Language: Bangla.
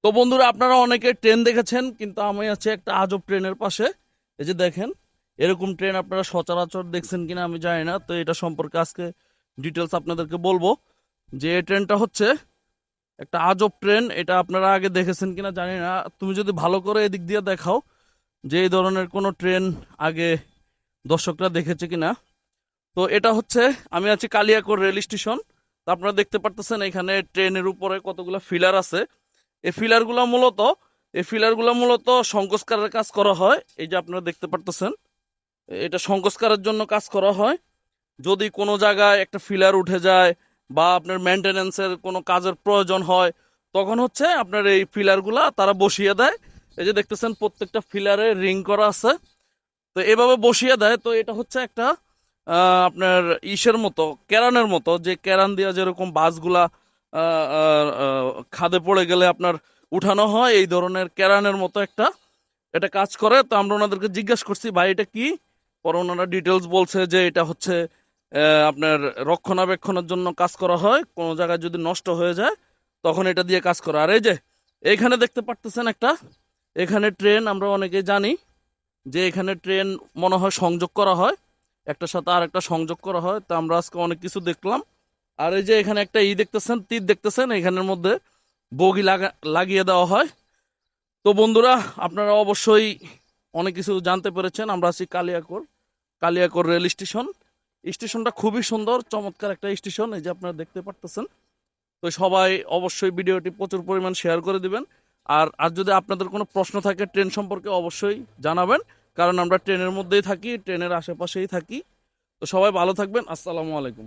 তো বন্ধুরা, আপনারা অনেকে ট্রেন দেখেছেন, কিন্তু আমি আছি একটা আজব ট্রেনের পাশে। এই যে দেখেন, এরকম ট্রেন আপনারা সচরাচর দেখছেন কিনা আমি জানি না। তো এটা সম্পর্কে আজকে ডিটেলস আপনাদেরকে বলবো যে এই ট্রেনটা হচ্ছে একটা আজব ট্রেন। এটা আপনারা আগে দেখেছেন কিনা জানি না। তুমি যদি ভালো করে এদিক দিয়ে দেখাও যে এই ধরনের কোনো ট্রেন আগে দর্শকরা দেখেছে কিনা। তো এটা হচ্ছে, আমি আছি কালিয়াকৈর রেল স্টেশন। তো আপনারা দেখতে পারতেছেন এখানে ট্রেনের উপরে কতগুলো ফিলার আছে। এই ফিলারগুলো মূলত এই ফিলারগুলো মূলত সংকোচকারের কাজ করা হয়। এই যে আপনারা দেখতে পারতেছেন, এটা সংকোচকারের জন্য কাজ করা হয়। যদি কোনো জায়গায় একটা ফিলার উঠে যায় বা আপনার মেনটেনেন্সের কোনো কাজের প্রয়োজন হয়, তখন হচ্ছে আপনার এই ফিলারগুলা তারা বসিয়ে দেয়। এই যে দেখতেছেন প্রত্যেকটা ফিলারে রিং করা আছে। তো এভাবে বসিয়ে দেয়। তো এটা হচ্ছে একটা আপনার ইসের মতো, কেরানের মতো, যে কেরান দিয়া যেরকম বাসগুলা আহ, আহ, আহ, খাদে পড়ে গেলে আপনার উঠানো হয়, এই ধরনের কেরানের মতো একটা এটা কাজ করে। তো আমরা ওনাদেরকে জিজ্ঞেস করছি, ভাই এটা কি? পরে ওনারা ডিটেলস বলছে যে এটা হচ্ছে আপনার রক্ষণাবেক্ষণের জন্য কাজ করা হয়। কোনো জায়গায় যদি নষ্ট হয়ে যায় তখন এটা দিয়ে কাজ করা। আর এই যে এইখানে দেখতে পারতেছেন একটা, এখানে ট্রেন আমরা অনেকেই জানি যে এখানে ট্রেন মনে হয় সংযোগ করা হয়, একটার সাথে আর একটা সংযোগ করা হয়। তো আমরা আজকে অনেক কিছু দেখলাম। আর এই যে এখানে একটা দেখতেছেন, তীর দেখতেছেন, এখানের মধ্যে বগি লাগিয়ে দেওয়া হয়। তো বন্ধুরা, আপনারা অবশ্যই অনেক কিছু জানতে পেরেছেন। আমরা আছি কালিয়াকৈর রেল স্টেশন। স্টেশনটা খুবই সুন্দর, চমৎকার একটা স্টেশন। এই যে আপনারা দেখতে পারতেছেন। তো সবাই অবশ্যই ভিডিওটি প্রচুর পরিমাণ শেয়ার করে দিবেন। আর আর যদি আপনাদের কোনো প্রশ্ন থাকে ট্রেন সম্পর্কে, অবশ্যই জানাবেন। কারণ আমরা ট্রেনের মধ্যেই থাকি, ট্রেনের আশেপাশেই থাকি। তো সবাই ভালো থাকবেন। আসসালামু আলাইকুম।